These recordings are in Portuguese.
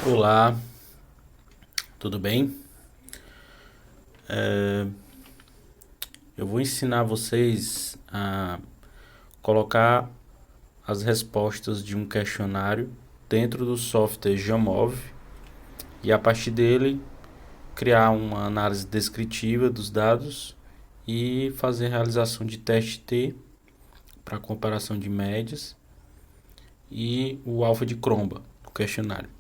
Olá, tudo bem? Eu vou ensinar vocês a colocar as respostas de um questionário dentro do software Jamov e a partir dele criar uma análise descritiva dos dados e fazer realização de teste T para comparação de médias e o alfa de Cromba, o questionário.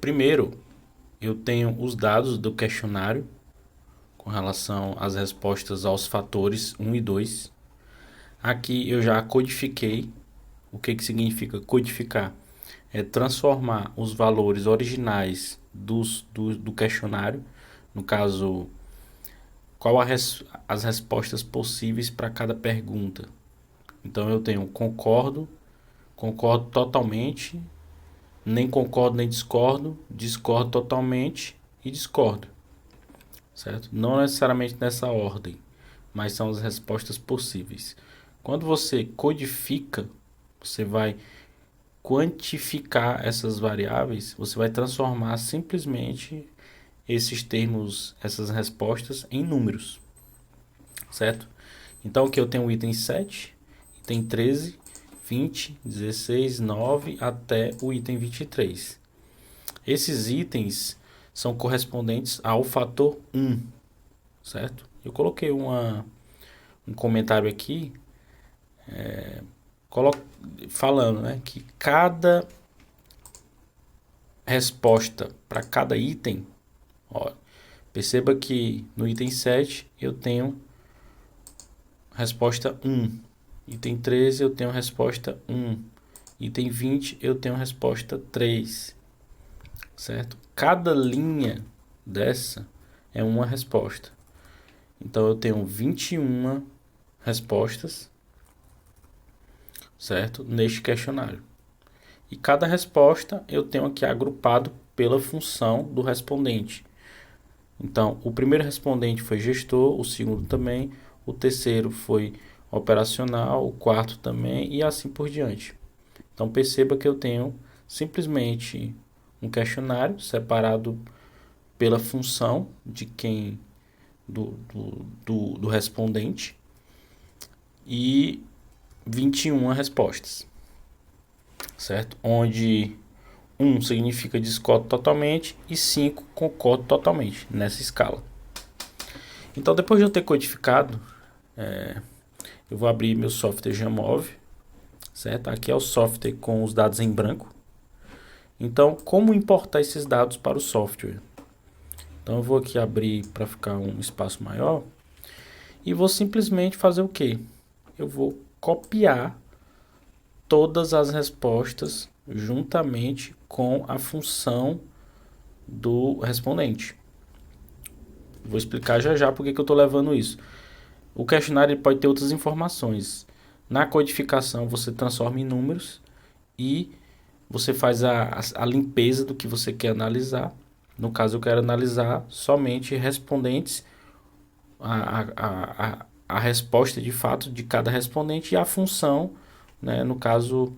Primeiro, eu tenho os dados do questionário com relação às respostas aos fatores 1 e 2. Aqui eu já codifiquei. O que significa codificar? É transformar os valores originais do questionário, no caso, as respostas possíveis para cada pergunta. Então eu tenho concordo, concordo totalmente, nem concordo nem discordo, discordo totalmente e discordo, certo? Não necessariamente nessa ordem, mas são as respostas possíveis. Quando você codifica, você vai quantificar essas variáveis, você vai transformar simplesmente esses termos, essas respostas em números, certo? Então aqui eu tenho o item 7, item 13, 20, 16, 9 até o item 23. Esses itens são correspondentes ao fator 1, certo? Eu coloquei um comentário aqui falando, né, que cada resposta para cada item, ó, perceba que no item 7 eu tenho resposta 1, item 13 eu tenho resposta 1, item 20 eu tenho resposta 3, certo? Cada linha dessa é uma resposta. Então eu tenho 21 respostas, certo? Neste questionário. E cada resposta eu tenho aqui agrupado pela função do respondente. Então, o primeiro respondente foi gestor, o segundo também, o terceiro foi operacional, o quarto também e assim por diante. Então, perceba que eu tenho simplesmente um questionário separado pela função de quem do respondente e 21 respostas, certo? Onde 1 significa discordo totalmente e 5 concordo totalmente nessa escala. Então, depois de eu ter codificado, eu vou abrir meu software Jamov, certo? Aqui é o software com os dados em branco. Então, como importar esses dados para o software? Então, eu vou aqui abrir para ficar um espaço maior e vou simplesmente fazer o quê? Eu vou copiar todas as respostas juntamente com a função do respondente. Vou explicar já já porque que eu estou levando isso. O questionário ele pode ter outras informações. Na codificação você transforma em números e você faz a limpeza do que você quer analisar. No caso eu quero analisar somente respondentes, a resposta de fato de cada respondente e a função, né, no caso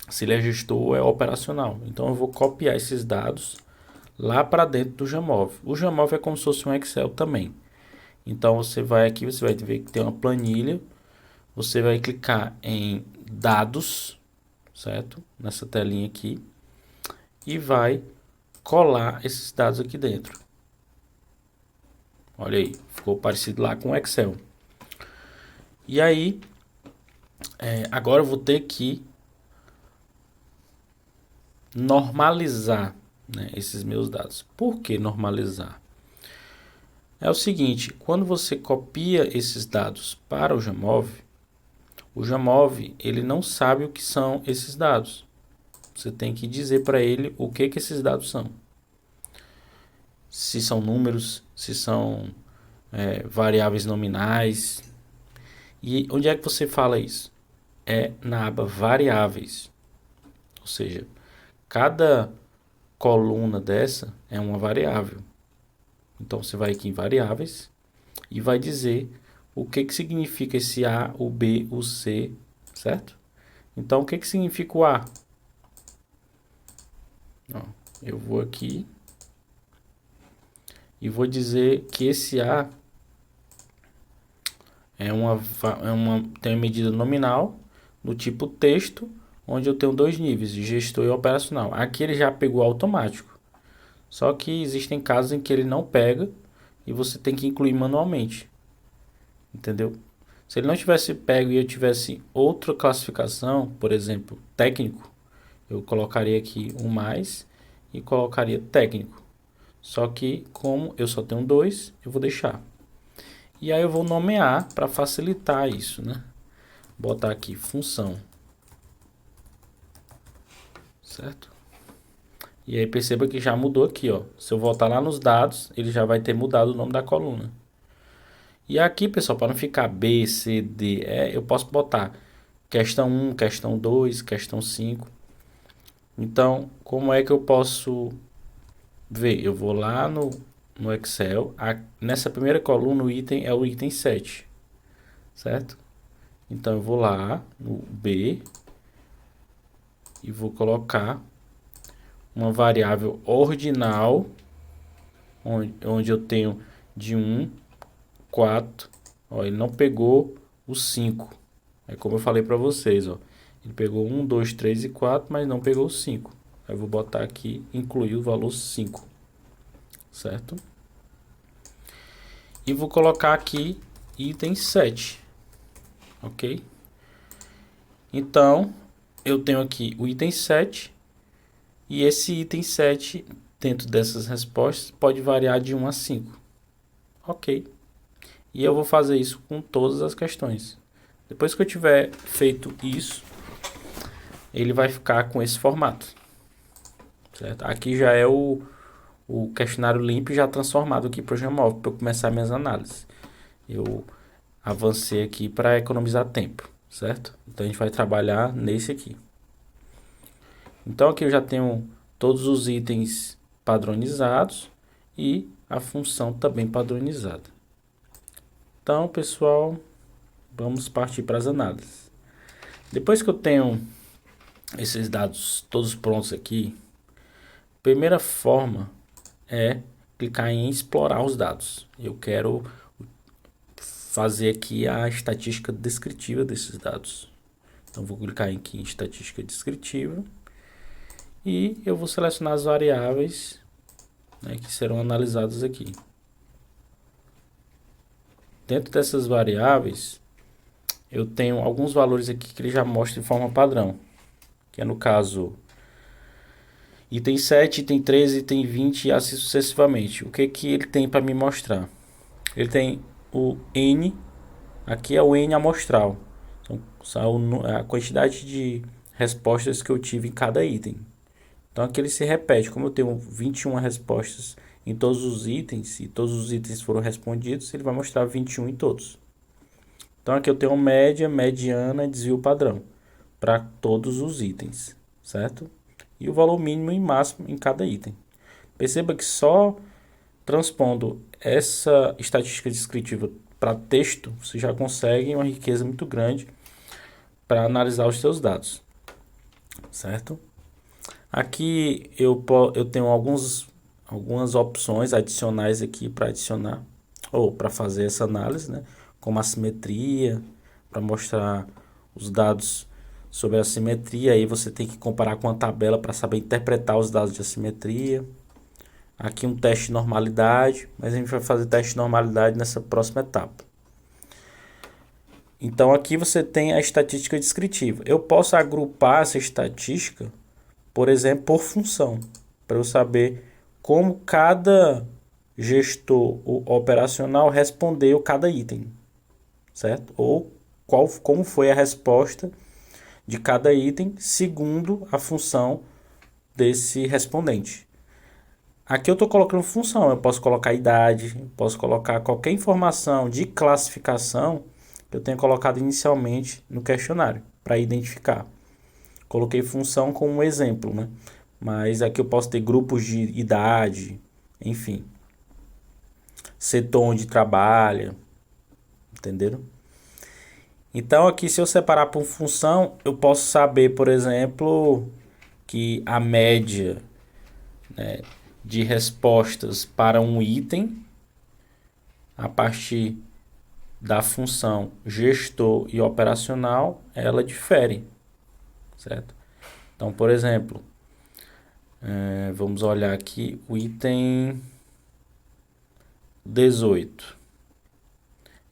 se ele é gestor ou é operacional. Então eu vou copiar esses dados lá para dentro do Jamov. O Jamov é como se fosse um Excel também. Então você vai aqui, você vai ver que tem uma planilha. Você vai clicar em dados, certo? Nessa telinha aqui. E vai colar esses dados aqui dentro. Olha aí, ficou parecido lá com o Excel. E aí, agora eu vou ter que normalizar, né, esses meus dados. Por que normalizar? É o seguinte, quando você copia esses dados para o Jamov ele não sabe o que são esses dados. Você tem que dizer para ele o que esses dados são. Se são números, se são variáveis nominais. E onde é que você fala isso? É na aba variáveis. Ou seja, cada coluna dessa é uma variável. Então você vai aqui em variáveis e vai dizer o que significa esse A, o B, o C, certo? Então o que significa o A? Ó, eu vou aqui e vou dizer que esse A tem uma medida nominal do tipo texto, onde eu tenho dois níveis, de gestor e operacional. Aqui ele já pegou automático. Só que existem casos em que ele não pega e você tem que incluir manualmente. Entendeu? Se ele não tivesse pego e eu tivesse outra classificação, por exemplo, técnico, eu colocaria aqui um mais e colocaria técnico. Só que como eu só tenho dois, eu vou deixar. E aí eu vou nomear para facilitar isso, né? Botar aqui função. Certo? E aí perceba que já mudou aqui, ó. Se eu voltar lá nos dados, ele já vai ter mudado o nome da coluna. E aqui, pessoal, para não ficar B, C, D, E, eu posso botar questão 1, questão 2, questão 5. Então, como é que eu posso ver? Eu vou lá no Excel. Nessa primeira coluna, o item é o item 7. Certo? Então, eu vou lá no B e vou colocar uma variável ordinal, onde eu tenho de 1, 4. Ó, ele não pegou o 5. É como eu falei para vocês, ó. Ele pegou 1, 2, 3 e 4, mas não pegou o 5. Aí eu vou botar aqui, incluir o valor 5. Certo? E vou colocar aqui item 7. Ok? Então, eu tenho aqui o item 7. E esse item 7, dentro dessas respostas, pode variar de 1 a 5. Ok. E eu vou fazer isso com todas as questões. Depois que eu tiver feito isso, ele vai ficar com esse formato. Certo? Aqui já é o questionário limpo já transformado aqui para o Geomóvel, para eu começar minhas análises. Eu avancei aqui para economizar tempo, certo? Então a gente vai trabalhar nesse aqui. Então aqui eu já tenho todos os itens padronizados e a função também padronizada. Então, pessoal, vamos partir para as análises. Depois que eu tenho esses dados todos prontos aqui, a primeira forma é clicar em explorar os dados. Eu quero fazer aqui a estatística descritiva desses dados. Então vou clicar aqui em estatística descritiva e eu vou selecionar as variáveis, né, que serão analisadas aqui. Dentro dessas variáveis, eu tenho alguns valores aqui que ele já mostra de forma padrão, que é no caso item 7, item 13, item 20 e assim sucessivamente. O que que ele tem para me mostrar? Ele tem o N, aqui é o N amostral, são a quantidade de respostas que eu tive em cada item. Então aqui ele se repete, como eu tenho 21 respostas em todos os itens, e todos os itens foram respondidos, ele vai mostrar 21 em todos. Então aqui eu tenho média, mediana e desvio padrão para todos os itens, certo? E o valor mínimo e máximo em cada item. Perceba que só transpondo essa estatística descritiva para texto, você já consegue uma riqueza muito grande para analisar os seus dados, certo? Aqui eu tenho algumas opções adicionais aqui para adicionar ou para fazer essa análise, né? Como a simetria, para mostrar os dados sobre a simetria. Aí você tem que comparar com a tabela para saber interpretar os dados de assimetria. Aqui um teste de normalidade, mas a gente vai fazer teste de normalidade nessa próxima etapa. Então aqui você tem a estatística descritiva. Eu posso agrupar essa estatística, por exemplo, por função, para eu saber como cada gestor operacional respondeu cada item, certo? Ou como foi a resposta de cada item segundo a função desse respondente. Aqui eu estou colocando função, eu posso colocar idade, posso colocar qualquer informação de classificação que eu tenha colocado inicialmente no questionário para identificar. Coloquei função como um exemplo, né? Mas aqui eu posso ter grupos de idade, enfim. Setor onde trabalha, entenderam? Então aqui se eu separar por função, eu posso saber, por exemplo, que a média né, de respostas para um item a partir da função gestor e operacional, ela difere, certo? Então, por exemplo, vamos olhar aqui o item 18.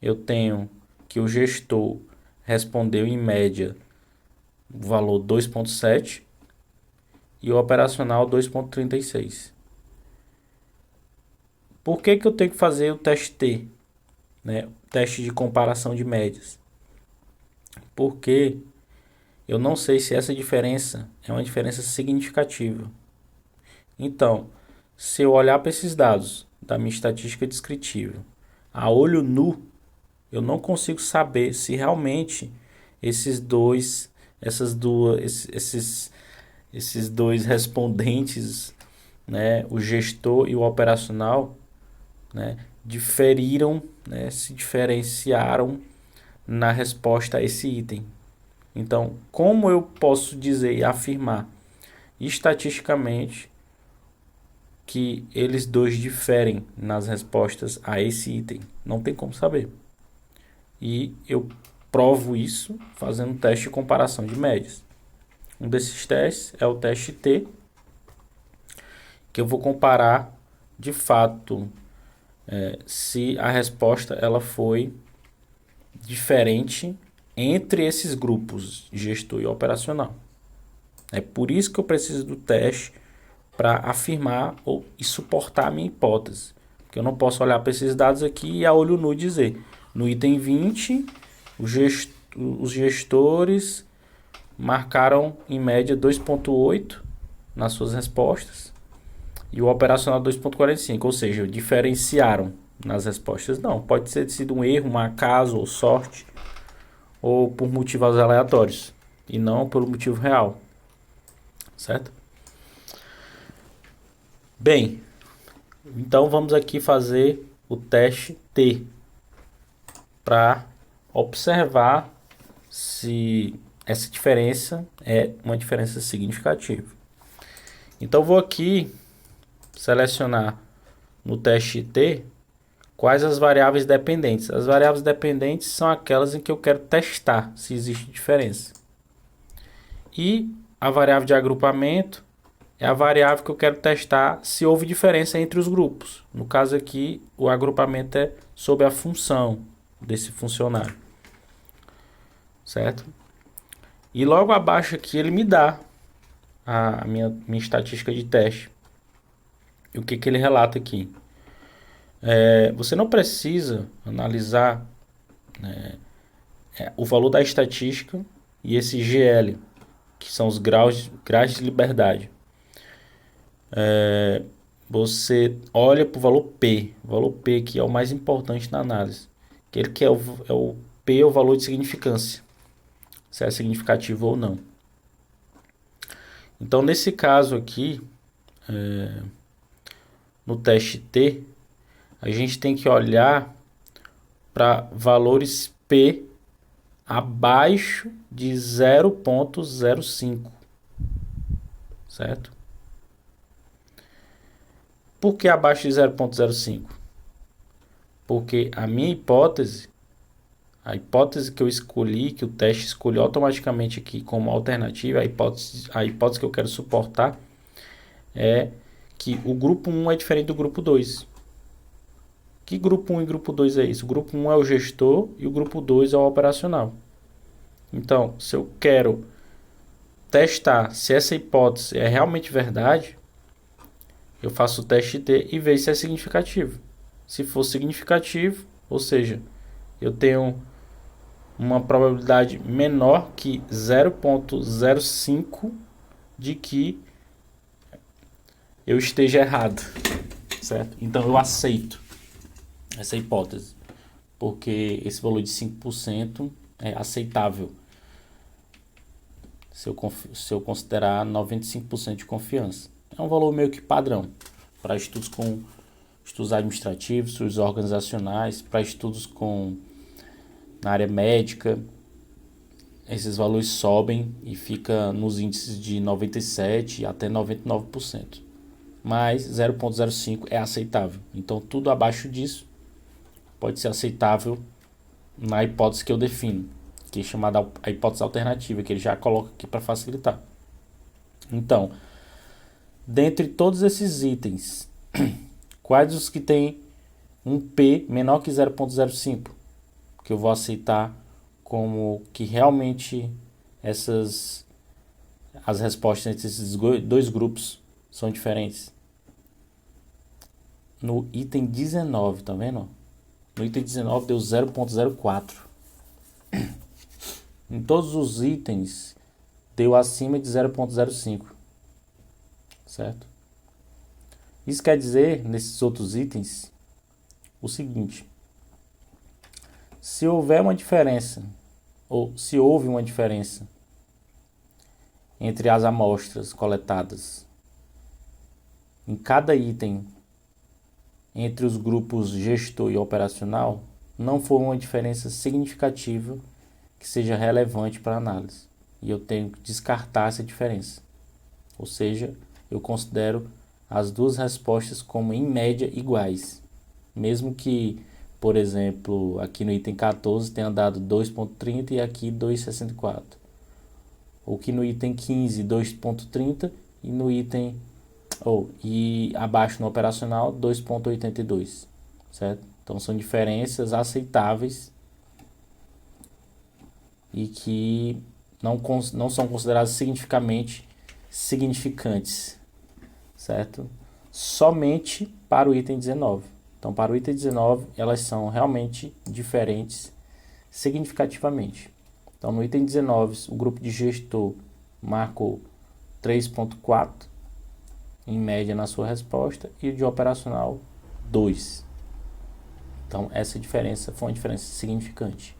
Eu tenho que o gestor respondeu em média o valor 2,7 e o operacional 2,36. Por que eu tenho que fazer o teste T, né? O teste de comparação de médias? Porque eu não sei se essa diferença é uma diferença significativa. Então, se eu olhar para esses dados da minha estatística descritiva, a olho nu, eu não consigo saber se realmente esses dois respondentes, né, o gestor e o operacional, né, diferiram, né, se diferenciaram na resposta a esse item. Então, como eu posso dizer e afirmar estatisticamente que eles dois diferem nas respostas a esse item? Não tem como saber. E eu provo isso fazendo um teste de comparação de médias. Um desses testes é o teste T, que eu vou comparar de fato se a resposta ela foi diferente entre esses grupos, gestor e operacional. É por isso que eu preciso do teste para afirmar e suportar a minha hipótese. Porque eu não posso olhar para esses dados aqui e a olho nu dizer, no item 20, os gestores marcaram em média 2,8 nas suas respostas e o operacional 2,45, ou seja, diferenciaram nas respostas. Não, pode ter sido um erro, um acaso ou sorte, ou por motivos aleatórios, e não pelo motivo real, certo? Bem, então vamos aqui fazer o teste T para observar se essa diferença é uma diferença significativa. Então vou aqui selecionar no teste T quais as variáveis dependentes. As variáveis dependentes são aquelas em que eu quero testar se existe diferença. E a variável de agrupamento é a variável que eu quero testar se houve diferença entre os grupos. No caso aqui, o agrupamento é sobre a função desse funcionário, certo? E logo abaixo aqui ele me dá a minha estatística de teste. E o que ele relata aqui? Você não precisa analisar, né, o valor da estatística e esse GL, que são os graus de liberdade. Você olha para o valor P que é o mais importante na análise, que ele quer o P é o valor de significância, se é significativo ou não. Então nesse caso aqui, no teste T, a gente tem que olhar para valores P abaixo de 0,05, certo? Por que abaixo de 0,05? Porque a minha hipótese, a hipótese que eu escolhi, que o teste escolheu automaticamente aqui como alternativa, a hipótese que eu quero suportar é que o grupo 1 é diferente do grupo 2. Que grupo 1 e grupo 2 é isso? O grupo 1 é o gestor e o grupo 2 é o operacional. Então, se eu quero testar se essa hipótese é realmente verdade, eu faço o teste T e vejo se é significativo. Se for significativo, ou seja, eu tenho uma probabilidade menor que 0,05 de que eu esteja errado, certo? Então eu aceito essa hipótese, porque esse valor de 5% é aceitável se eu considerar 95% de confiança. É um valor meio que padrão para estudos administrativos, estudos organizacionais, para estudos na área médica. Esses valores sobem e fica nos índices de 97% até 99%. mas 0,05 é aceitável. Então, tudo abaixo disso pode ser aceitável na hipótese que eu defino, que é chamada a hipótese alternativa, que ele já coloca aqui para facilitar. Então, dentre todos esses itens, quais os que têm um P menor que 0,05, que eu vou aceitar como que realmente as respostas entre esses dois grupos são diferentes? No item 19, tá vendo? No item 19 deu 0,04. Em todos os itens deu acima de 0,05, certo? Isso quer dizer, nesses outros itens, o seguinte: se houver uma diferença, ou se houve uma diferença entre as amostras coletadas em cada item entre os grupos gestor e operacional, não for uma diferença significativa que seja relevante para a análise. E eu tenho que descartar essa diferença. Ou seja, eu considero as duas respostas como em média iguais. Mesmo que, por exemplo, aqui no item 14 tenha dado 2,30 e aqui 2,64. Ou que no item 15, 2,30 e no item e abaixo no operacional 2,82, certo? Então são diferenças aceitáveis e que não são consideradas significantes, certo? Somente para o item 19. Então, para o item 19, elas são realmente diferentes significativamente. Então, no item 19, o grupo de gestor marcou 3,4 em média na sua resposta e o de operacional 2. Então, essa diferença foi uma diferença significante.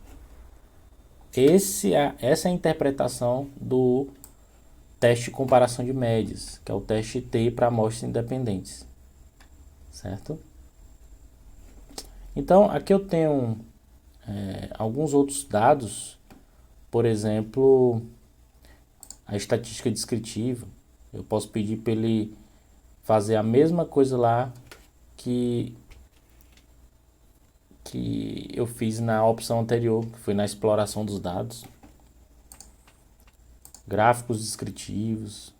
Essa é a interpretação do teste de comparação de médias, que é o teste T para amostras independentes, certo? Então, aqui eu tenho alguns outros dados, por exemplo, a estatística descritiva. Eu posso pedir para ele fazer a mesma coisa lá que eu fiz na opção anterior, que foi na exploração dos dados. Gráficos descritivos,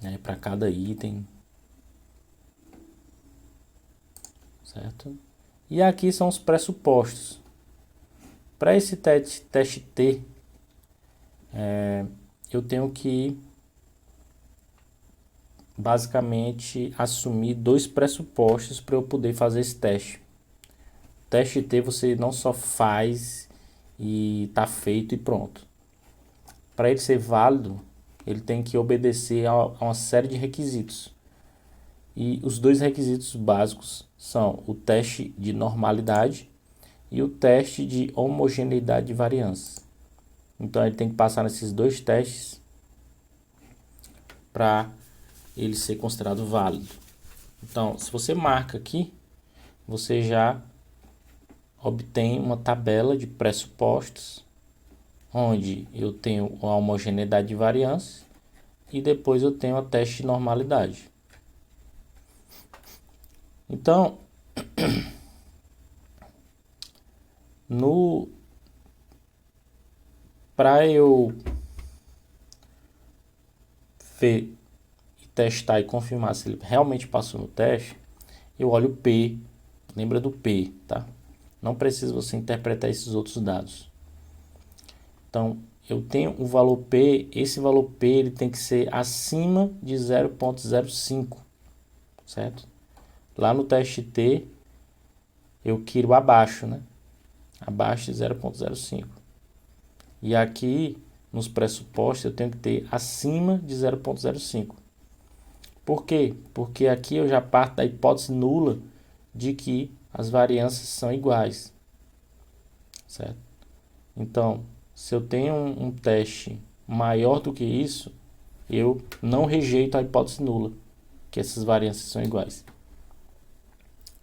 né, para cada item, certo? E aqui são os pressupostos. Para esse teste T, eu tenho que basicamente assumir dois pressupostos para eu poder fazer esse teste. O teste T você não só faz e está feito e pronto. Para ele ser válido, ele tem que obedecer a uma série de requisitos. E os dois requisitos básicos são o teste de normalidade e o teste de homogeneidade de variância. Então ele tem que passar nesses dois testes para ele ser considerado válido. Então, se você marca aqui, você já obtém uma tabela de pressupostos, onde eu tenho a homogeneidade de variância e depois eu tenho o teste de normalidade. Então, para eu ver e testar e confirmar se ele realmente passou no teste, eu olho o P, lembra do P, tá? Não precisa você interpretar esses outros dados. Então, eu tenho o valor P, esse valor P ele tem que ser acima de 0,05, certo? Lá no teste T, eu quero abaixo, né? Abaixo de 0,05. E aqui, nos pressupostos, eu tenho que ter acima de 0,05. Por quê? Porque aqui eu já parto da hipótese nula de que as variâncias são iguais, certo? Então, se eu tenho um teste maior do que isso, eu não rejeito a hipótese nula, que essas variâncias são iguais.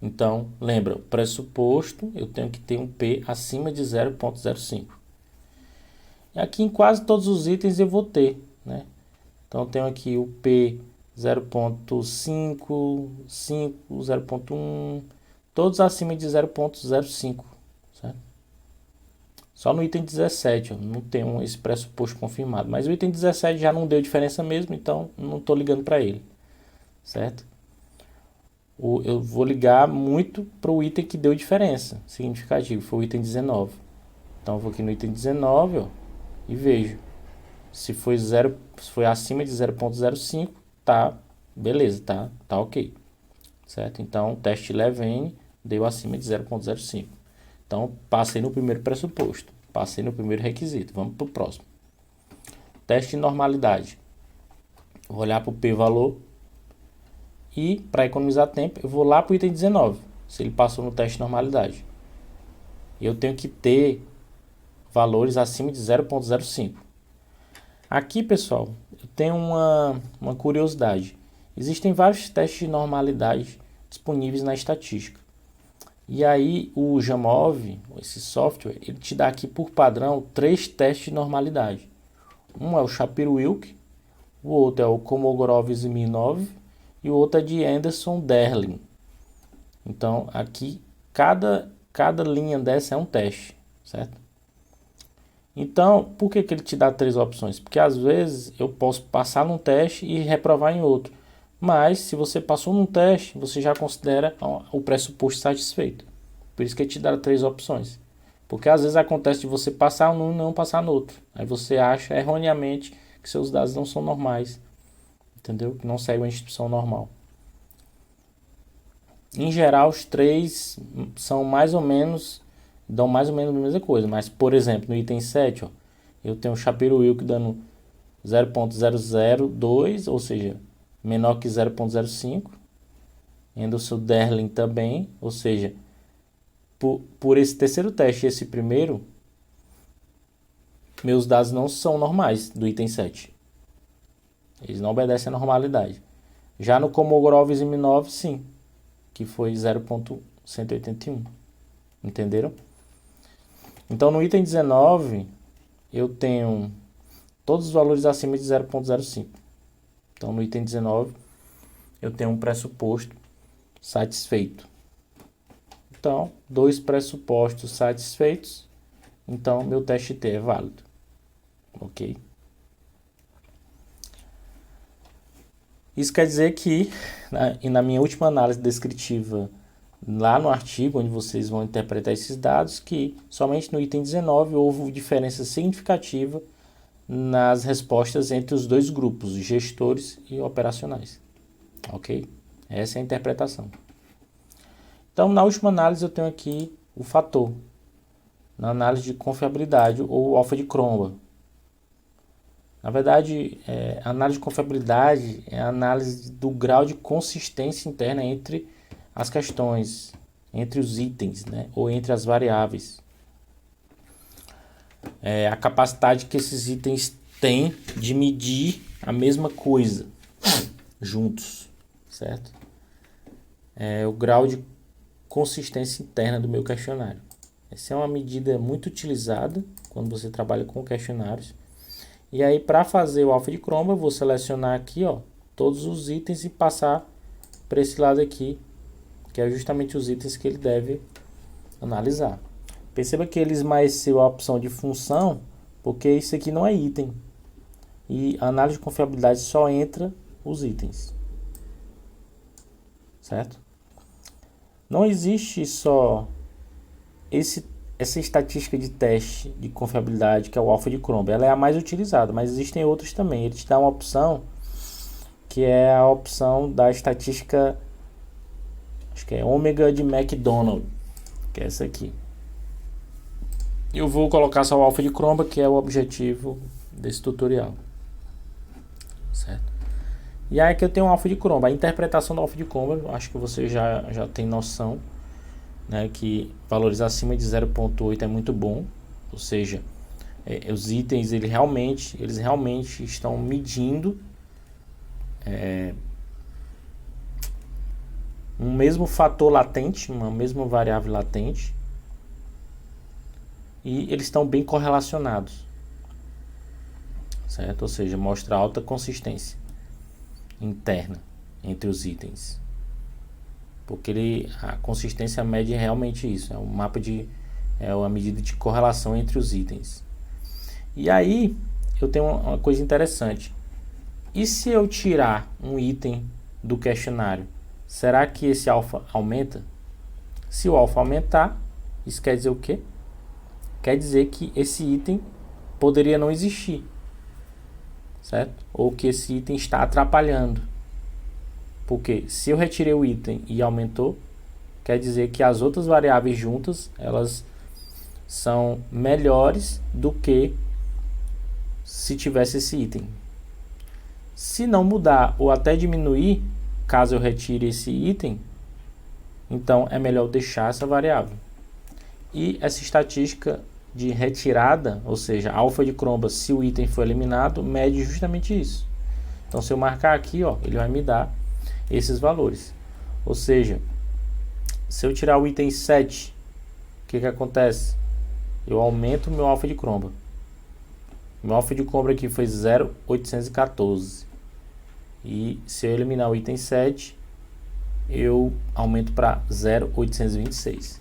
Então, lembra, o pressuposto, eu tenho que ter um P acima de 0,05. E aqui em quase todos os itens eu vou ter, né? Então, eu tenho aqui o P 0.5, 5, 0.1, todos acima de 0.05, certo? Só no item 17, ó, não tem esse pressuposto confirmado, mas o item 17 já não deu diferença mesmo, então não estou ligando para ele, certo? Eu vou ligar muito para o item que deu diferença significativa, foi o item 19. Então eu vou aqui no item 19, ó, e vejo se foi acima de 0.05, tá, beleza, tá ok, certo? Então o teste Levene deu acima de 0.05. Então passei no primeiro pressuposto, passei no primeiro requisito. Vamos para o próximo. Teste de normalidade. Vou olhar para o p-valor e, para economizar tempo, eu vou lá para o item 19, se ele passou no teste de normalidade. Eu tenho que ter valores acima de 0.05. Aqui, pessoal, eu tenho uma curiosidade. Existem vários testes de normalidade disponíveis na estatística. E aí o Jamov, esse software, ele te dá aqui por padrão 3 testes de normalidade. Um é o Shapiro-Wilk, o outro é o Kolmogorov-Smirnov e o outro é de Anderson-Derlin. Então aqui cada linha dessa é um teste, certo? Então, por que ele te dá 3 opções? Porque às vezes eu posso passar num teste e reprovar em outro. Mas se você passou num teste, você já considera o pressuposto satisfeito. Por isso que ele te dá 3 opções. Porque às vezes acontece de você passar num e não passar no outro. Aí você acha erroneamente que seus dados não são normais. Entendeu? Que não seguem a instituição normal. Em geral, os 3 são mais ou menos, dão mais ou menos a mesma coisa. Mas, por exemplo, no item 7, ó, eu tenho o Shapiro-Wilk dando 0.002, ou seja, menor que 0.05. Anderson-Derlin também, ou seja, por esse terceiro teste e esse primeiro, meus dados não são normais do item 7. Eles não obedecem à normalidade. Já no Kolmogorov-Smirnov, sim, que foi 0.181. Entenderam? Então, no item 19, eu tenho todos os valores acima de 0.05. Então, no item 19, eu tenho um pressuposto satisfeito. Então, 2 pressupostos satisfeitos. Então, meu teste T é válido. Ok? Isso quer dizer que, na minha última análise descritiva, lá no artigo, onde vocês vão interpretar esses dados, que somente no item 19 houve diferença significativa nas respostas entre os dois grupos, gestores e operacionais. Ok? Essa é a interpretação. Então, na última análise, eu tenho aqui o fator, na análise de confiabilidade ou alfa de Cronbach. Na verdade, a análise de confiabilidade é a análise do grau de consistência interna entre as questões, entre os itens, né, ou entre as variáveis. A capacidade que esses itens têm de medir a mesma coisa juntos, certo? É o grau de consistência interna do meu questionário. Essa é uma medida muito utilizada quando você trabalha com questionários. E aí, para fazer o alfa de Cronbach, eu vou selecionar aqui, ó, todos os itens e passar para esse lado aqui, que é justamente os itens que ele deve analisar. Perceba que ele esmaeceu a opção de função, porque isso aqui não é item. E a análise de confiabilidade só entra os itens. Certo? Não existe só essa estatística de teste de confiabilidade, que é o alfa de Cronbach. Ela é a mais utilizada, mas existem outros também. Ele te dá uma opção, que é a opção da estatística, acho que é ômega de McDonald, que é essa aqui. Eu vou colocar só o alfa de Cronbach, que é o objetivo desse tutorial. Certo? E aí que eu tenho o alfa de Cronbach. A interpretação do alfa de Cronbach, acho que você já tem noção, né, que valores acima de 0.8 é muito bom, ou seja, os itens eles realmente estão medindo um mesmo fator latente, uma mesma variável latente, e eles estão bem correlacionados, certo? Ou seja, mostra alta consistência. interna entre os itens. Porque a consistência mede realmente isso, é um mapa é uma medida de correlação entre os itens. E aí eu tenho uma coisa interessante. E se eu tirar um item do questionário, será que esse alfa aumenta? Se o alfa aumentar, isso quer dizer o quê? Quer dizer que esse item poderia não existir, certo? Ou que esse item está atrapalhando. Porque se eu retirei o item e aumentou, quer dizer que as outras variáveis juntas, elas são melhores do que se tivesse esse item. Se não mudar ou até diminuir, caso eu retire esse item, então é melhor deixar essa variável. E essa estatística de retirada, ou seja, alfa de cromba, se o item for eliminado, mede justamente isso. Então se eu marcar aqui, ó, ele vai me dar esses valores. Ou seja, se eu tirar o item 7, o que acontece? Eu aumento o meu alfa de cromba. Meu alfa de cromba aqui foi 0,814. E se eu eliminar o item 7, eu aumento para 0,826.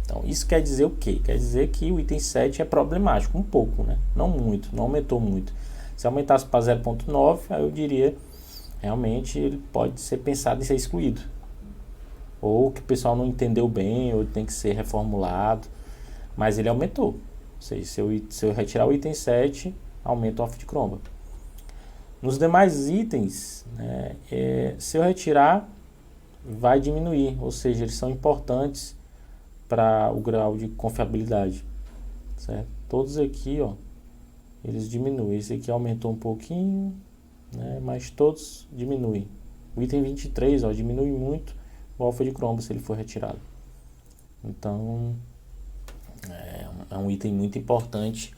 Então, isso quer dizer o quê? Quer dizer que o item 7 é problemático, um pouco, né? Não muito, não aumentou muito. Se aumentasse para 0,9, aí eu diria, realmente, ele pode ser pensado em ser excluído. Ou que o pessoal não entendeu bem, ou tem que ser reformulado. Mas ele aumentou. Ou seja, se eu retirar o item 7, aumenta o alfa de cromba. Nos demais itens, né, se eu retirar, vai diminuir. Ou seja, eles são importantes para o grau de confiabilidade, certo? Todos aqui, ó, eles diminuem. Esse aqui aumentou um pouquinho, né, mas todos diminuem. O item 23, ó, diminui muito o alfa de cromba se ele for retirado. Então, é um item muito importante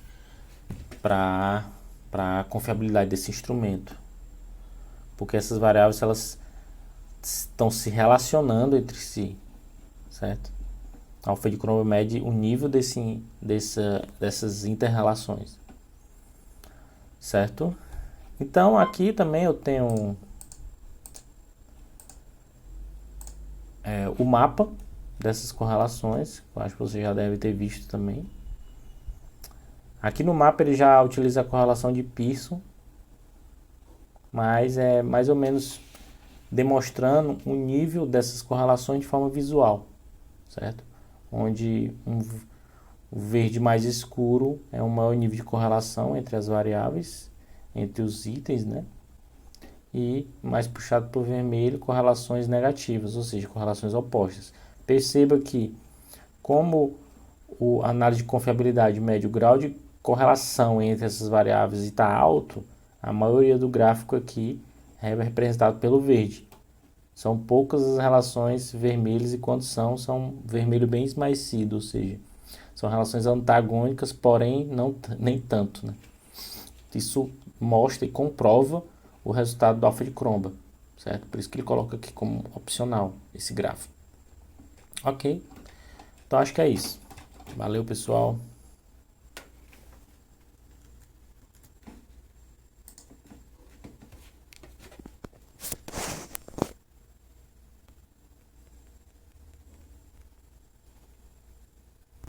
para a confiabilidade desse instrumento, porque essas variáveis elas estão se relacionando entre si, certo? A alfa de cromba mede o nível dessas inter-relações, certo? Então aqui também eu tenho o mapa dessas correlações, eu acho que você já deve ter visto também. Aqui no mapa ele já utiliza a correlação de Pearson, mas é mais ou menos demonstrando o nível dessas correlações de forma visual, certo? Onde o verde mais escuro é o maior nível de correlação entre as variáveis, entre os itens, né? E mais puxado para o vermelho, correlações negativas, ou seja, correlações opostas. Perceba que, como a análise de confiabilidade mede o grau de correlação entre essas variáveis e está alto, a maioria do gráfico aqui é representado pelo verde. São poucas as relações vermelhas e quando são vermelho bem esmaecido, ou seja, são relações antagônicas, porém nem tanto, né? Isso mostra e comprova o resultado do alfa de cromba, certo? Por isso que ele coloca aqui como opcional esse gráfico. Ok, então acho que é isso. Valeu, pessoal.